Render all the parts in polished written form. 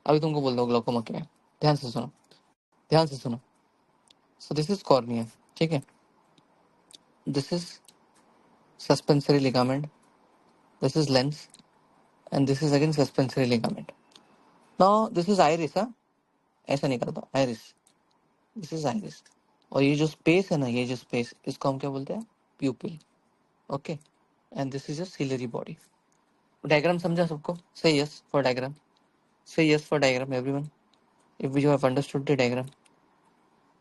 अभी तुमको बोल दो ग्लोकोमा क्या है। ध्यान से सुनो, ध्यान से सुनो। सो दिस इज कॉर्निया, ठीक है। This is suspensory ligament, this is lens, and this is again suspensory ligament. Now this is iris, हाँ, ऐसा नहीं करता, आइरिस, दिस इज आइरिस। और ये जो स्पेस है ना, ये जो स्पेस, इसको हम क्या बोलते हैं, pupil, okay. And this is your ciliary body. Diagram समझा सबको? Say yes for diagram, say yes for diagram everyone, if you have understood the diagram.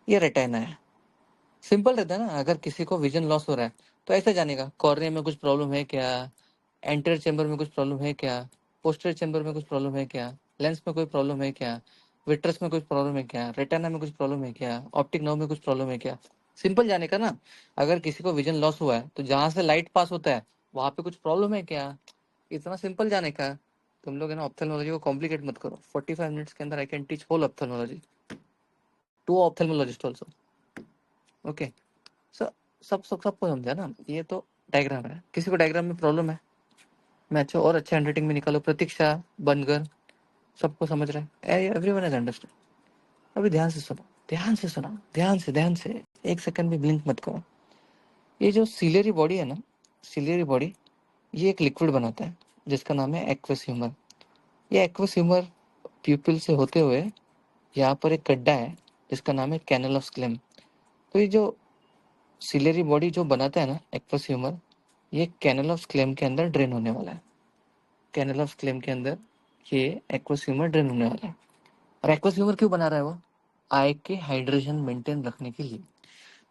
ये रेटिना है, सिंपल रहता है ना। अगर किसी को विजन लॉस हो रहा है तो ऐसा जानेगा कॉर्निया में कुछ प्रॉब्लम है क्या, एंटीरियर चेंबर में कुछ प्रॉब्लम है क्या, पोस्टीरियर चेंबर में कुछ प्रॉब्लम है क्या, लेंस में कोई प्रॉब्लम है क्या, विट्रस में कुछ प्रॉब्लम है क्या, रेटिना में कुछ प्रॉब्लम है क्या, ऑप्टिक नर्व में कुछ प्रॉब्लम है क्या। सिंपल जाने का ना। अगर किसी को विजन लॉस हुआ है तो जहां से लाइट पास होता है वहां पे कुछ प्रॉब्लम है क्या, इतना सिंपल जाने का। तुम लोग है ना ऑप्थेल्मोलॉजी को कॉम्प्लिकेट मत करो। 45 मिनट्स के अंदर I can teach whole ophthalmology to ophthalmologist also, okay. सब सब सब सबको समझा ना। ये तो डायग्राम है। किसी को डायग्राम में प्रॉब्लम है, मैं अच्छा और अच्छा हैंडराइटिंग में निकालो, प्रतीक्षा बनकर, सबको समझ रहा है, एवरीवन इज अंडरस्टैंड। अभी ध्यान से सुनो, ध्यान से सुनो, ध्यान से, ध्यान से, एक सेकंड भी ब्लिंक मत करो। ये जो सिलियरी बॉडी है ना, सिलियरी बॉडी, ये एक लिक्विड बनाता है जिसका नाम है एक्वस ह्यूमर। ये एक्वस ह्यूमर प्यूपिल से होते हुए यहाँ पर एक गड्ढा है जिसका नाम है कैनल ऑफ स्क्लेम। तो ये जो सिलियरी बॉडी जो बनाता है ना एक्वस ह्यूमर, ये कैनल ऑफ स्क्लेम के अंदर ड्रेन होने वाला है। कैनल ऑफ स्क्लेम के अंदर ये एक्वस ह्यूमर ड्रेन होने वाला है। और एक्वस ह्यूमर क्यों बना रहा है वो? आई के हाइड्रेशन मेंटेन रखने के लिए।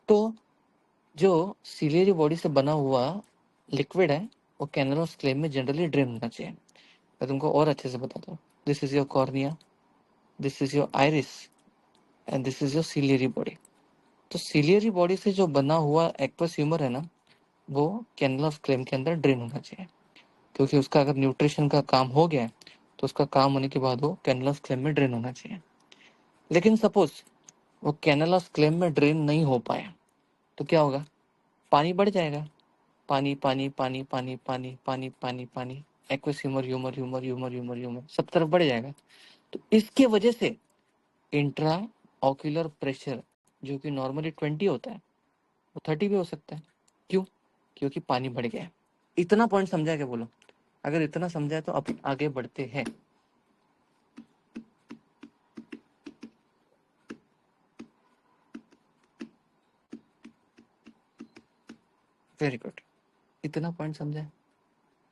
तो जो सिलियरी बॉडी से बना हुआ लिक्विड है वो कैनल ऑफ स्क्लेम में जनरली ड्रेन होना चाहिए। मैं तुमको और अच्छे से बताता हूँ। This is your cornea, this is your iris, and this is your ciliary body. तो सिलियरी बॉडी से जो बना हुआ एक्वस ह्यूमर है ना, वो कैनल ऑफ स्क्लेम के अंदर ड्रेन होना चाहिए। क्योंकि उसका अगर न्यूट्रिशन का काम हो गया है तो उसका काम होने के बाद वो कैनल ऑफ स्क्लेम में ड्रेन होना चाहिए। लेकिन सपोज वो कैनल ऑफ स्क्लेम में ड्रेन नहीं हो पाया तो क्या होगा? पानी बढ़ जाएगा। पानी पानी पानी पानी पानी पानी पानी पानी, aqueous humour humour humour humour humour humour सब तरफ बढ़ जाएगा। तो इसके वजह से इंट्रा ऑक्यूलर प्रेशर जो कि नॉर्मली 20 होता है वो 30 भी हो सकता है। क्यों? क्योंकि पानी बढ़ गया है। इतना पॉइंट समझा क्या? बोलो। अगर इतना समझा है तो अब आगे बढ़ते हैं। Very good. इतना पॉइंट समझा है,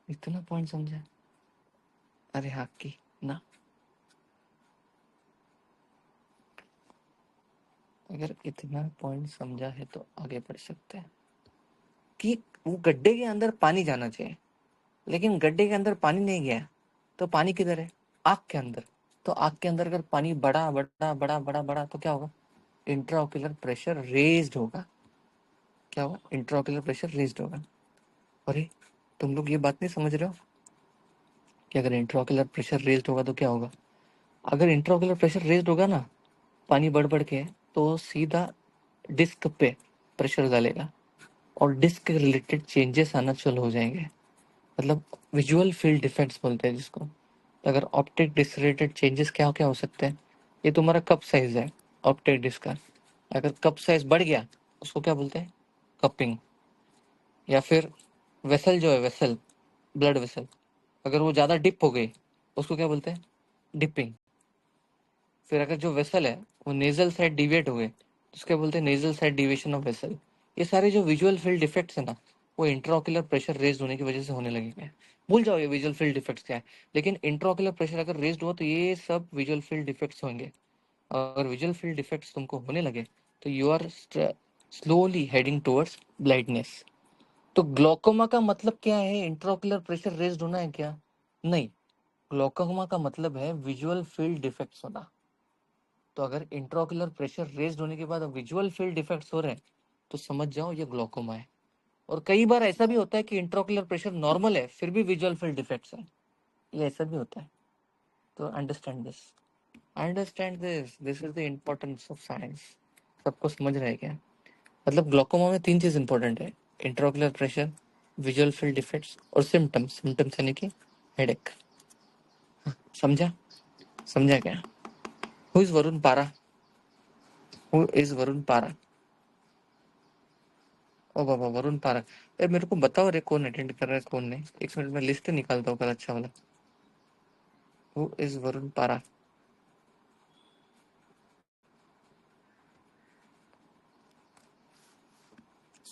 इतना पॉइंट समझा है। अरे हाँ की ना, अगर इतना पॉइंट समझा है तो आगे बढ़ सकते हैं कि वो गड्ढे के अंदर पानी जाना चाहिए, लेकिन गड्ढे के अंदर पानी नहीं गया तो पानी किधर है? आग के अंदर। तो आग के अंदर अगर पानी बड़ा बड़ा बड़ा बड़ा बड़ा तो क्या होगा? इंट्राऑक्यूलर प्रेशर रेज्ड होगा। क्या होगा? इंट्राऑक्यूलर प्रेशर रेज्ड होगा। अरे तुम लोग ये बात नहीं समझ रहे हो कि अगर इंट्राऑक्यूलर प्रेशर रेज्ड होगा तो क्या होगा? अगर इंट्राऑक्यूलर प्रेशर रेज्ड होगा ना, पानी बढ़ बढ़ के, तो सीधा डिस्क पे प्रेशर डालेगा और डिस्क के रिलेटेड चेंजेस आना चालू हो जाएंगे। मतलब विजुअल फील्ड डिफेक्ट्स बोलते हैं जिसको। तो अगर ऑप्टिक डिस्क रिलेटेड चेंजेस क्या क्या हो सकते हैं? ये तुम्हारा कप साइज है ऑप्टिक डिस्क का, अगर कप साइज बढ़ गया उसको क्या बोलते हैं? कपिंग। या फिर वेसल जो है, वेसल, ब्लड वेसल, अगर वो ज़्यादा डिप हो गई उसको क्या बोलते हैं? डिपिंग। फिर अगर जो वेसल है वो नेजल साइड डिविएट हो गए तो उसके बोलते हैं nasal side deviation of vessel. ये सारे जो विजुअल फील्ड डिफेक्ट्स है ना, वो इंट्राऑक्यूलर प्रेशर रेज होने की वजह से होने लगेंगे। भूल जाओ ये विजुअल फील्ड डिफेक्ट्स क्या है, लेकिन इंट्राऑक्यूलर प्रेशर अगर रेज्ड हुआ तो ये सब विजुअल फील्ड डिफेक्ट्स होंगे। अगर विजुअल फील्ड डिफेक्ट्स तुमको होने लगे तो you are slowly heading towards blindness. तो ग्लोकोमा का मतलब क्या है? इंट्राऑक्यूलर प्रेशर रेज्ड होना है क्या? नहीं, ग्लोकोमा का मतलब है विजुअल फील्ड डिफेक्ट्स होना। तो अगर इंट्राऑक्यूलर प्रेशर रेज्ड होने के बाद विजुअल फील्ड डिफेक्ट्स हो रहे हैं तो समझ जाओ ये ग्लोकोमा है। और कई बार ऐसा भी होता है कि इंट्राऑक्यूलर प्रेशर नॉर्मल है फिर भी विजुअल फील्ड डिफेक्ट्स है, ये ऐसा भी होता है। तो understand this, understand this, this is the importance of science. सबको समझ रहा है क्या? मतलब ग्लोकोमा में 3 चीज इंपॉर्टेंट है: intraocular pressure, visual field defects और सिम्टम्स। सिम्टम्स यानी कि हेडेक। समझा? समझा क्या? हु इज वरुण पारा? हु इज वरुण पारा? ओ बाबा, वरुण पारा। मेरे को बताओ रे, कौन अटेंड कर रहा है कौन नहीं। एक मिनट में लिस्ट निकालता हूँ अच्छा वाला। हु इज वरुण पारा?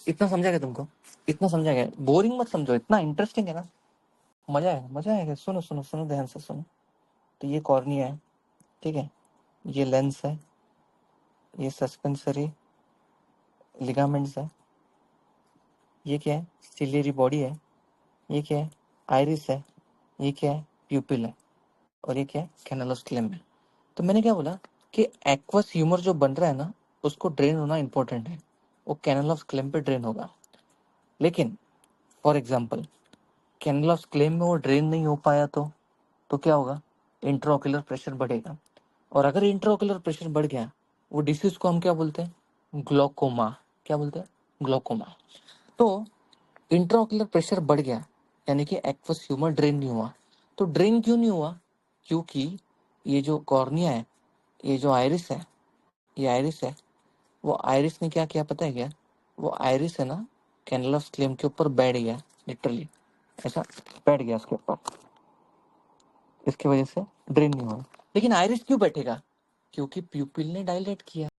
इतना समझा गया तुमको? इतना समझा गया? बोरिंग मत समझो, इतना इंटरेस्टिंग है ना, मजा है, मजा आएगा। सुनो सुनो सुनो, ध्यान से सुनो। तो ये कॉर्निया है, ठीक है, ये लेंस है, ये सस्पेंसरी लिगामेंट्स है, ये क्या है, सिलियरी बॉडी है, ये क्या है, आइरिस है, ये क्या है, प्यूपिल है, और ये क्या है, कैनलस क्लेम है। तो मैंने क्या बोला कि एक्वस ह्यूमर जो बन रहा है ना, उसको ड्रेन होना इंपॉर्टेंट है, वो कैनल ऑफ क्लेम पे ड्रेन होगा। लेकिन for example canal of Schlemm में वो ड्रेन नहीं हो पाया तो क्या होगा, इंट्राओक्युलर प्रेशर बढ़ेगा। और अगर इंट्राओक्युलर प्रेशर बढ़ गया, वो डिसीज को हम क्या बोलते हैं, ग्लोकोमा। क्या बोलते हैं, ग्लोकोमा। तो इंट्राओक्युलर प्रेशर बढ़ गया, यानी कि एक्वस ह्यूमर ड्रेन नहीं हुआ। तो ड्रेन क्यों नहीं हुआ? क्योंकि ये जो कॉर्निया है, ये जो आइरिस है, ये आइरिस है, वो आइरिस ने क्या किया पता है क्या? वो आइरिस है ना, कैनल ऑफ क्लेम के ऊपर बैठ गया, लिटरली ऐसा बैठ गया उसके ऊपर, इसकी वजह से ड्रेन नहीं हुआ। लेकिन आइरिस क्यों बैठेगा? क्योंकि प्यूपिल ने डायलेट किया।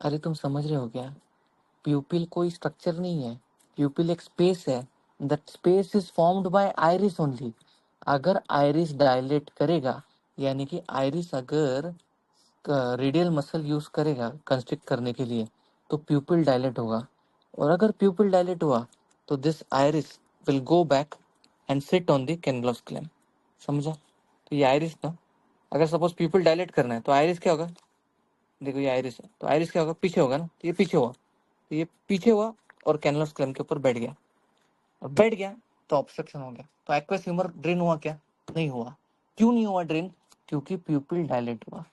अरे तुम समझ रहे हो क्या? प्यूपिल कोई स्ट्रक्चर नहीं है, प्यूपिल एक स्पेस है। That space is formed by iris only. अगर आइरिस डायलेट करेगा, यानी कि आइरिस अगर रेडियल मसल यूज करेगा कंस्ट्रिक्ट करने के लिए, तो प्यूपिल डायलेट होगा। और अगर प्यूपिल डायलेट हुआ, तो this iris will go back and sit on the canal of Schlemm. समझा? तो ये आइरिस ना, अगर सपोज प्यूपिल डायलेट करना है तो आइरिस क्या होगा, देखो ये आइरिस है, तो आइरिस क्या होगा, पीछे होगा ना, तो ये पीछे हुआ, तो ये पीछे हुआ और कैनल ऑफ क्लेम के ऊपर बैठ गया, और बैठ गया तो ऑब्स्ट्रक्शन हो गया। तो एक्वस ह्यूमर ड्रेन हुआ क्या? नहीं हुआ। क्यों नहीं हुआ ड्रेन? क्योंकि प्यूपिल डायलेट हुआ।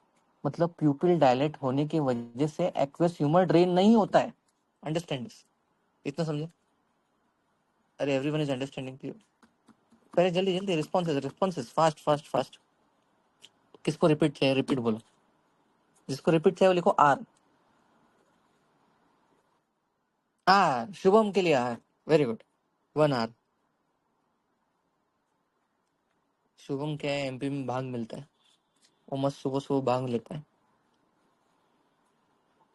मतलब प्यूपिल डायलेट होने की वजह से एक्वस ह्यूमर ड्रेन नहीं होता है। Understand this? इतना समझे? अरे एवरीवन इज अंडरस्टैंडिंग यू? पहले जल्दी जल्दी रिस्पॉन्सेस फास्ट फास्ट फास्ट। किसको रिपीट चाहिए, रिपीट बोलो। जिसको रिपीट चाहिए वो लिखो आर। आर शुभम के लिए R. Very good. 1 R. Shubham क्या है, एमपी में भाग मिलता है, वो मस्त सुबह सुबह भाग लेता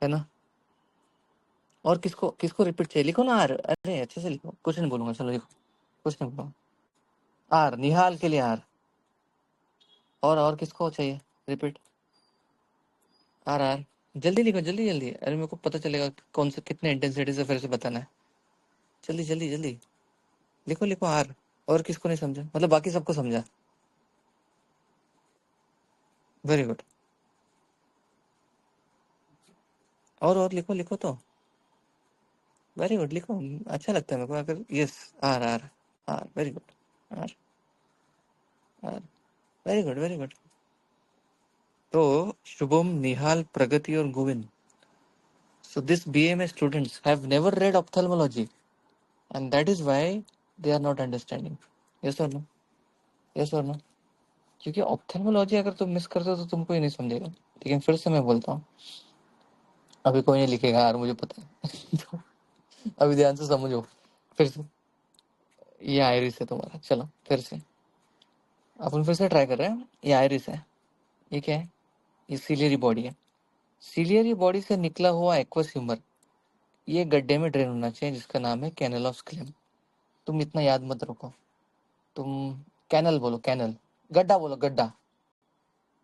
है ना। और किसको किसको रिपीट चाहिए, लिखो ना आर। अरे अच्छे से लिखो, कुछ नहीं बोलूंगा, चलो लिखो, कुछ नहीं बोलूंगा। आर, निहाल के लिए आर। और किसको चाहिए रिपीट? Are are. जल्दी लिखो, जल्दी जल्दी, अरे मेरे को पता चलेगा कौन से कितने इंटेंसिटी से फिर से बताना है। जल्दी जल्दी जल्दी लिखो लिखो आर। और किसको नहीं समझा, मतलब बाकी सबको समझा? Very good. और लिखो लिखो तो। वेरी गुड, लिखो, अच्छा लगता है मेरे को अगर yes. R R. R, very good. R R, very good very good. तो शुभम, निहाल, प्रगति और Govind, so this BMA students have never read ophthalmology, and that is why they are not understanding. Yes or no? Yes or no? क्योंकि ophthalmology अगर तुम miss करते हो तो तुमको ही नहीं समझेगा। लेकिन फिर से मैं बोलता हूँ, अभी कोई नहीं लिखेगा यार, मुझे पता है। तो अभी ध्यान से समझो फिर से। ये आयरिस है तुम्हारा, चलो फिर से अपन फिर से ट्राई कर रहे हैं। ये आयरिस है, ये क्या है, ये सीलियरी बॉडी है। सीलियरी बॉडी से निकला हुआ एक्वस ह्यूमर ये गड्ढे में ड्रेन होना चाहिए, जिसका नाम है कैनल ऑफ स्क्लेम। तुम इतना याद मत रखो, तुम कैनल बोलो, कैनल। गड्ढा बोलो, गड्ढा।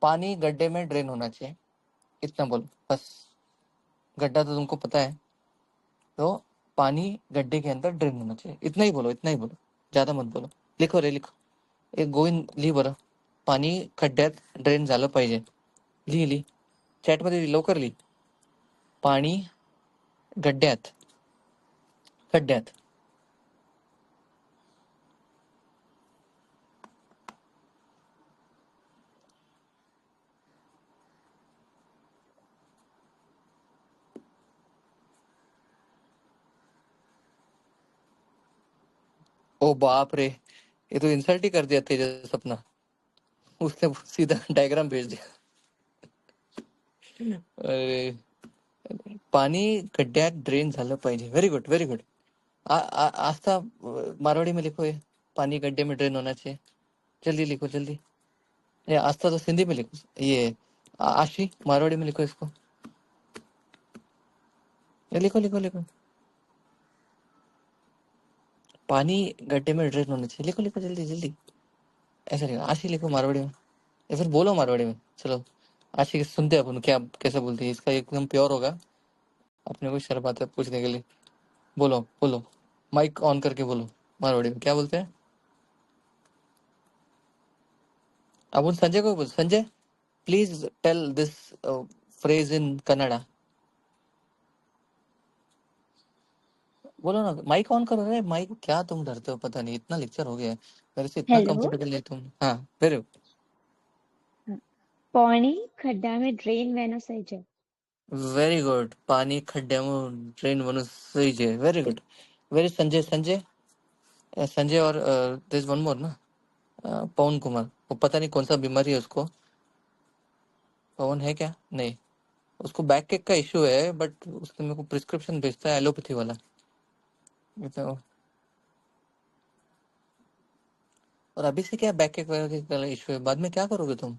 पानी गड्ढे में ड्रेन होना चाहिए, इतना बोलो बस। गड्ढा तो तुमको पता है, तो पानी गड्ढे के अंदर ड्रेन होना चाहिए, इतना ही बोलो, इतना ही बोलो, ज्यादा मत बोलो। लिखो रे लिखो, एक गोविंद ली बरं, पाणी खड्ड्यात ड्रेन झालं पाहिजे। ली चॅटमध्ये लवकर ली, पाणी गड्ड्यात, खड्ड्यात। ओ बाप रे, ये तो इंसल्ट ही कर दिया तेजस अपना। उसने सीधा डायग्राम भेज दिया. अरे पाणी खड्ड्यात ड्रेन झालं पाहिजे. Very good very good. Astha Marwari में लिखो ये, पानी गड्ढे में ड्रेन होना चाहिए. जल्दी लिखो जल्दी. ये आस्था तो सिंधी में लिखो. ये आशी मारवाड़ी में लिखो इसको. ये लिखो लिखो लिखो. पानी गड्ढे में ड्रेन होना चाहिए. लिखो लिखो जल्दी जल्दी. ऐसा लिखो. आशी लिखो मारवाड़ी में, या फिर बोलो मारवाड़ी में. चलो आशी सुनते हैं अपन क्या कैसे बोलती है. इसका एकदम प्योर होगा. अपने को शर्म आता है पूछने के लिए. बोलो बोलो. माइक ऑन करके बोलो. मारवाड़ी में क्या बोलते हैं. अब उन संजय को बोल. Sanjay please tell this phrase in Kannada. बोलो ना. माइक ऑन करो. रे माइक क्या तुम डरते हो. पता नहीं इतना लेक्चर हो गया है मेरे से. इतना हेलो. कंफर्टेबल नहीं तुम. हाँ फिर. पानी खड्डा में ड्रेन वेनो सही है. Very good. पानी खड्डे में ट्रेन बनू सही है. Very good. Very Sanjay Sanjay Sanjay. और दिस वन मोर ना. पवन कुमार. वो पता नहीं कौन सा बीमारी है उसको. पवन है क्या. नहीं. उसको बैक केक का इशू है, बट उसने मेरे को प्रिस्क्रिप्शन भेजता है एलोपैथी वाला. ये तो. और अभी से क्या बैक केक का इशू है. बाद में क्या करोगे तुम.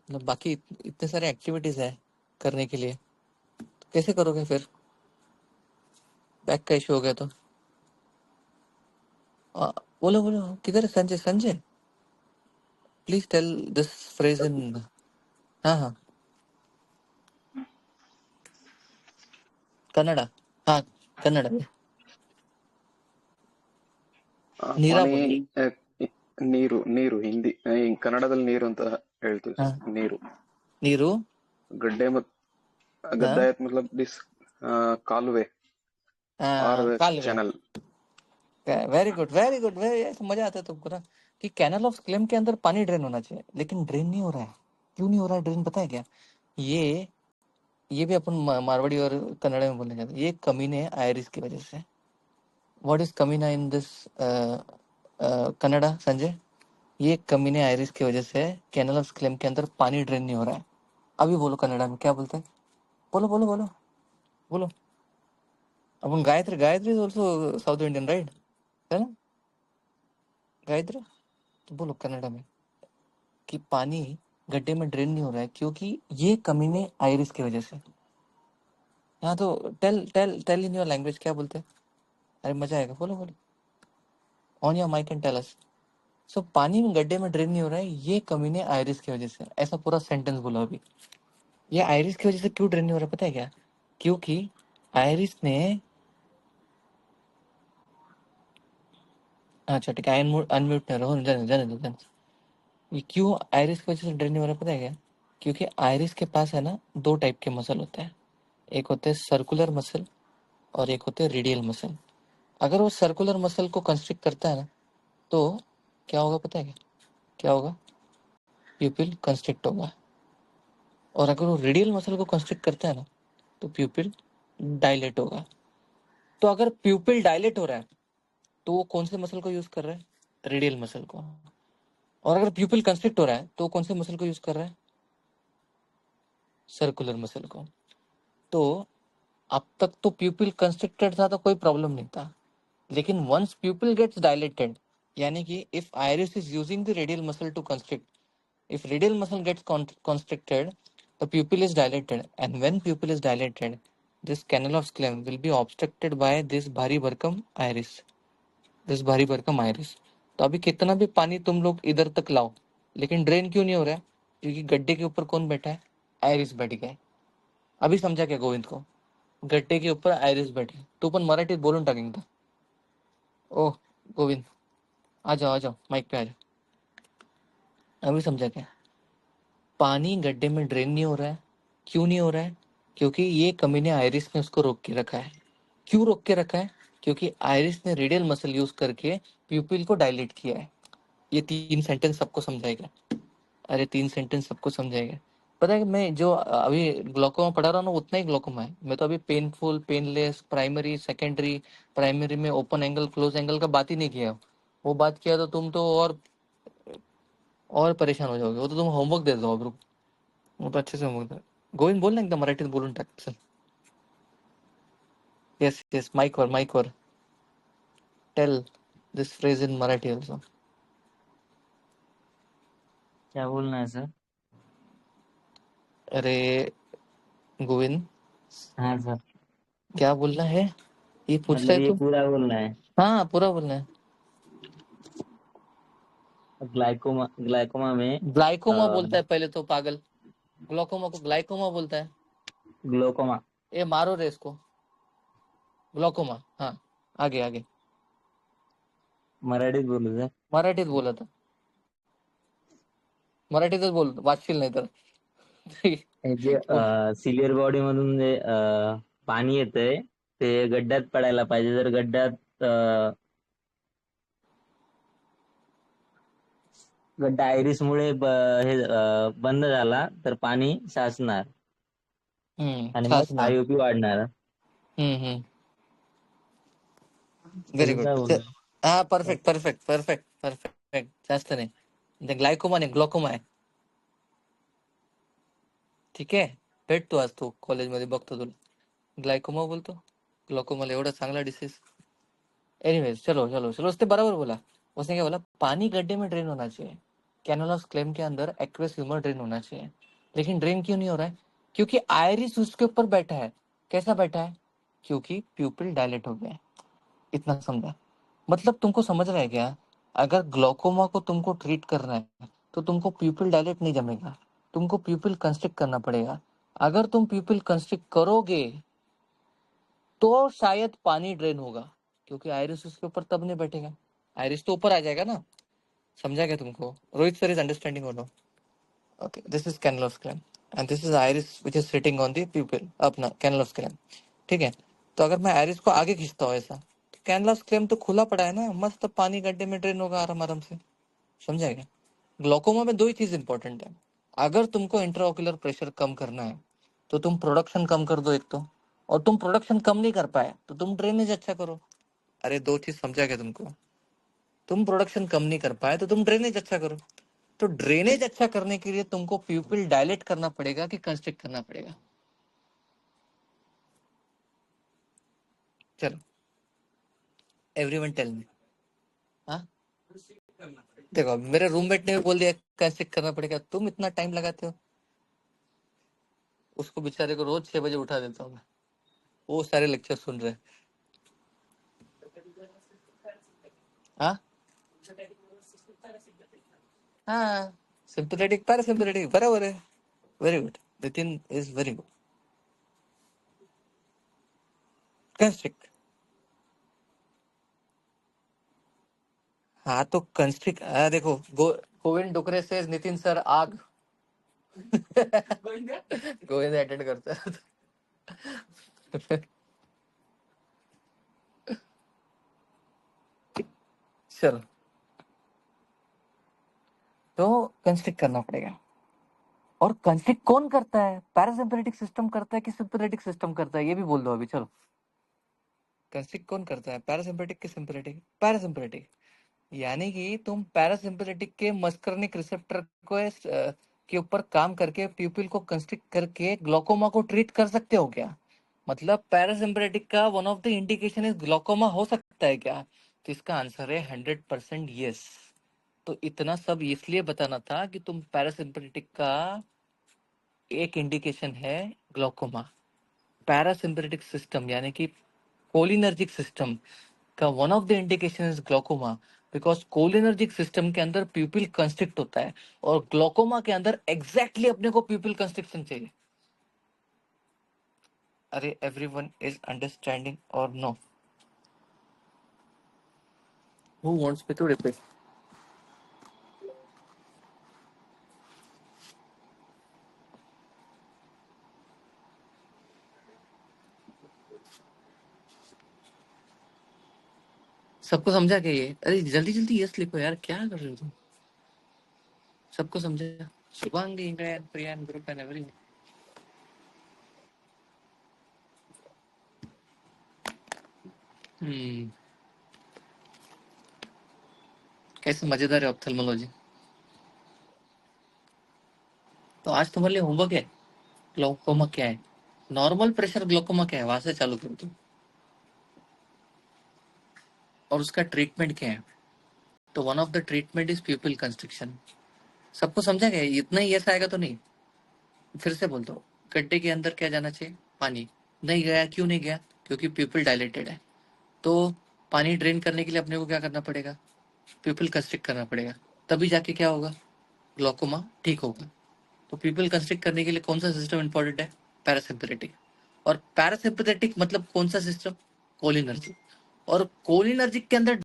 मतलब बाकी इतने सारे एक्टिविटीज है करने के लिए. तो कैसे करोगे फिर. बैक का इशू हो गया तो. आ, बोलो बोलो. किधर है Sanjay. Sanjay please tell this phrase in. हाँ हाँ कन्नಡ. हाँ ಕನ್ನಡ. ನೀರಾ ಪಾನಿ ಬೋಲಿ. ನೀರು ನೀರು ಹಿಂದಿ ಕನ್ನಡದಲ್ಲಿ ನೀರು ಅಂತ ಹೇಳ್ತೀವಿ हाँ ಸರ್. ನೀರು ನೀರು. ಗಡ್ಡೆ ಮತ್ हाँ ಗದ್ದಾಯತ್ ಮತ್ಲಬ್ ದಿಸ್ ಕಾಲುವೆ ಆರ್ कालवे. Channel. Very good very good. Very ऐसा मजा आता है तुमको ना कि कैनल ऑफ क्लेम के अंदर पानी ड्रेन होना चाहिए, लेकिन ड्रेन नहीं हो रहा है. क्यों नहीं हो रहा है ड्रेन पता है क्या. ये भी अपन मारवाड़ी और कन्नड़ में बोलने जाते हैं. ये कमीने आयरिस की वजह से. व्हाट इज कमीना इन दिस कन्नड़ा संजय. ये कमीने आयरिस की वजह से कैनल ऑफ क्लेम के अंदर पानी ड्रेन नहीं हो रहा है. अभी बोलो कन्नड़ा में क्या बोलते हैं. बोलो बोलो बोलो बोलो. अपन Gayatri. Gayatri is also South Indian right. है ना गायत्री. तो बोलो कन्नड़ा में कि पानी गड्ढे में ड्रेन नहीं हो रहा है क्योंकि ये कमीने आयरिस की वजह से. हाँ तो tell tell tell in your language क्या बोलते हैं. अरे मजा आएगा. बोलो बोलो. On your mic and tell us. So पानी में गड्ढे में ड्रेन नहीं हो रहा है ये कमीने आयरिस की वजह से. ऐसा पूरा सेंटेंस बोलो अभी. ये आयरिस की वजह से क्यों ड्रेन नहीं हो रहा है पता है क्या. क्योंकि आयरिस ने. अच्छा ठीक है. अनम्यूट नहीं रहो. जाने जाने दो जाने. ये क्यों आयरिस की वजह से ड्रेन नहीं हो रहा है पता है क्या. क्योंकि आयरिस के पास है ना दो टाइप के मसल होते हैं. एक होते हैं सर्कुलर मसल और एक होते हैं रेडियल मसल. अगर वो सर्कुलर मसल को कंस्ट्रिक्ट करता है ना तो क्या होगा पता है क्या. क्या होगा. प्यूपिल कंस्ट्रिक्ट होगा. और अगर वो रेडियल मसल को कंस्ट्रिक्ट करता है ना तो प्यूपिल डायलेट होगा. तो अगर प्यूपिल डायलेट हो रहा है तो वो कौन से मसल को यूज कर रहा है. रेडियल मसल को. और अगर प्यूपिल कंस्ट्रिक्ट हो रहा है तो वो कौन से मसल को यूज कर रहा है. सर्कुलर मसल को. तो अब तक तो प्यूपिल कंस्ट्रिक्टेड था तो कोई प्रॉब्लम नहीं था. लेकिन वंस प्यूपिल गेट्स डायलेटेड, यानी कि if iris is using the radial muscle to constrict, if radial muscle gets constricted, the pupil is dilated, and when pupil is dilated, this canal of Schlemm will be obstructed by this भारी भरकम iris. this भारी भरकम iris. तो अभी कितना भी पानी तुम लोग इधर तक लाओ, लेकिन ड्रेन क्यों नहीं हो रहा है. क्योंकि गड्ढे के ऊपर कौन बैठा है. आयरिस बैठ गया है. अभी समझा क्या गोविंद को. गड्ढे के ऊपर आयरिस बैठे. तू पण मराठीत बोलून टाकेन का. ओह गोविंद आ जाओ माइक पे आ जाओ. अभी समझा क्या. पानी गड्ढे में ड्रेन नहीं हो रहा है. क्यों नहीं हो रहा है. क्योंकि ये कमीने आयरिस ने उसको रोक के रखा है. क्यों रोक के रखा है. क्योंकि आयरिस ने रेडियल मसल यूज करके प्यूपिल को डायलेट किया है. ये 3 सेंटेंस सबको समझाएगा. अरे 3 सेंटेंस सबको समझाएगा. पता है कि मैं जो अभी ग्लोकोमा पढ़ा रहा हूँ ना उतना ही ग्लोकोमा है. मैं तो अभी painful painless primary secondary. Primary में ओपन एंगल क्लोज एंगल का बात ही नहीं किया. वो बात किया तो तुम तो और और परेशान हो जाओगे. वो तो तुम होमवर्क दे दो. अब रुक, वो तो अच्छे से होमवर्क दे. गोविंद बोल ना एकदम मराठीत बोलून टाक. चल. येस येस, माईक वर tell this phrase in Marathi also. क्या बोलना है सर? अरे गोविंद, हाँ सर, क्या बोलना है ये पूछ रहा मतलब है ये तू? पूरा बोलना है. हाँ पूरा बोलना है. ग्लाइकोमा में ग्लाइकोमा बोलता है पहले तो पागल. ग्लोकोमा को ग्लाइकोमा बोलता है. ग्लोकोमा. ए मारो रे इसको. ग्लोकोमा. हाँ आगे आगे. मराठीत बोलू सर? मराठीत बोला था. मराठीतच बोल, वाचशील नाही तर. हे जे बोल. सिल्वर बॉडी मधून जे पाणी येतंय ते गड्ड्यात पडायला पाहिजे. जर गड्डा आयरिस मुळे बंद झाला तर पाणी साचणार आणि मग साचणार. आयओपी वाढणार. व्हेरी अजून गुड. काय बोलणार? हा परफेक्ट परफेक्ट परफेक्ट परफेक्ट. जास्त नाही. ग्लायकोमा नाही, ग्लोकोमा आहे. ठीक आहे. भेटतो आज तू कॉलेजमध्ये, बघतो तुला. ग्लायकोमा बोलतो, ग्लोकोमाला एवढा चांगला डिसीज. एनीवेज चलो चलो चलो, उसने बराबर बोला. उसने क्या बोला? पानी गड्ढे में ड्रेन होना चाहिए. कैनोलस क्लेम के अंदर एक्वेस ह्यूमर ड्रेन होना चाहिए. लेकिन ड्रेन क्यों नहीं हो रहा है? क्योंकि आयरिस उसके ऊपर बैठा है. कैसा बैठा है? क्योंकि प्यूपिल डायलेट हो गया है. इतना समझा? मतलब तुमको समझ रहा है क्या? अगर ग्लोकोमा को तुमको ट्रीट करना है तो तुमको प्यूपिल डायलेट नहीं जमेगा, तुमको प्यूपिल कंस्ट्रिक्ट करना पड़ेगा. अगर तुम प्यूपिल कंस्ट्रिक्ट करोगे तो शायद पानी ड्रेन होगा, क्योंकि आयरिस उसके ऊपर तब नहीं बैठेगा. आयरिस तो ऊपर आ जाएगा ना. समझा क्या तुमको? Rohit sir is understanding or no? Okay, this is canal of Schlemm and this is iris which is sitting on the pupil अपना कैनलस क्लैम. ठीक है. तो अगर मैं आयरिस को आगे खींचता हूँ ऐसा, तो कैनलस क्लैम तो खुला पड़ा है ना, मस्त पानी गड्ढे में ड्रेन होगा आराम आराम से. समझा क्या? ग्लोकोमा में दो ही चीज इंपॉर्टेंट है. अगर तुमको इंट्राओक्युलर प्रेशर कम करना है तो तुम प्रोडक्शन कम कर दो एक तो, और तुम प्रोडक्शन कम नहीं कर पाए तो तुम ड्रेनेज अच्छा करो. अरे दो चीज समझा क्या तुमको? तुम प्रोडक्शन कम नहीं कर पाए तो तुम ड्रेनेज अच्छा करो. तो ड्रेनेज अच्छा करने के लिए तुमको प्यूपिल डायलेट करना पड़ेगा कि कंस्ट्रिक्ट करना पड़ेगा? चलो एवरीवन टेल मी. हाँ देखो, मेरे रूममेट ने भी बोल दिया कंस्ट्रिक्ट करना पड़ेगा, तुम इतना टाइम लगाते हो. उसको बेचारे को रोज 6 बजे उठा देता हूँ मैं. वो सारे लेक्चर सुन रहे हैं. हाँ हाँ, सिंपथेटिक पैरासिम्पथेटिक बराबर है. Very good. Nitin is very good. Constrict. हाँ तो कंस्ट्रिक्ट. देखो गोविंद डुकरे से नितिन सर आग. गोविंद अटेंड करता है. चलो, तो कंस्ट्रिक्ट करना पड़ेगा. और कंस्ट्रिक्ट कौन करता है? पैरासिम्पथेटिक सिस्टम करता है कि सिंपैथेटिक सिस्टम करता है? ये भी बोल दो अभी. चलो, कंस्ट्रिक्ट कौन करता है? पैरासिम्पैथेटिक कि सिंपैथेटिक? पैरासिम्पैथेटिक. यानी कि तुम पैरासिम्पैथेटिक के मस्करनिक रिसेप्टर को के ऊपर काम करके प्यूपिल को कंस्ट्रिक्ट करके ग्लोकोमा को ट्रीट कर सकते हो क्या? मतलब पैरासिम्पैथेटिक का one of the indication is glaucoma हो सकता है क्या? तो इसका आंसर है 100% यस. तो इतना सब इसलिए बताना था कि तुम पैरासिम्पैथेटिक का एक इंडिकेशन है ग्लोकोमा. पैरासिम्पैथेटिक सिस्टम यानी कि कोलिनर्जिक सिस्टम का one of the indication is glaucoma, because cholinergic system के अंदर प्यूपिल कंस्ट्रिक्ट होता है और ग्लोकोमा के अंदर एग्जैक्टली अपने को प्यूपिल कंस्ट्रिक्शन चाहिए. अरे everyone is understanding or no? Who wants me to repeat? सबको समझा क्या ये? अरे जल्दी जल्दी यस लिखो यार, क्या कर रहे हो तुम? सबको समझा? Shubhangi, Indrayan, Priyan, group and everyone. कैसे मजेदार है ऑप्थेल्मोलॉजी. तो आज तुम्हारे लिए होमवर्क है, ग्लाउकोमा क्या है, नॉर्मल प्रेशर ग्लाउकोमा क्या है, वहां से चालू करो तुम, और उसका ट्रीटमेंट क्या है। तो one of the treatment is प्यूपिल constriction. सबको समझा गया? इतना ही यस आएगा तो नहीं। फिर से बोलता हूँ, गड्ढे के अंदर क्या जाना चाहिए, पानी। नहीं गया, क्यों नहीं गया, क्योंकि प्यूपिल डायलेटेड है। तो पानी ड्रेन करने के लिए अपने को क्या करना पड़ेगा, प्यूपिल कंस्ट्रिक्ट करना पड़ेगा, तभी जाके क्या होगा, ग्लाउकोमा ठीक होगा। तो प्यूपिल कंस्ट्रिक्ट करने के लिए कौन सा सिस्टम इंपॉर्टेंट है, पैरासिम्पथेटिक। और पैरासिम्पथेटिक मतलब कौन सा सिस्टम, कोलिनर्जिक। और कोलिनर्जिक के अंदर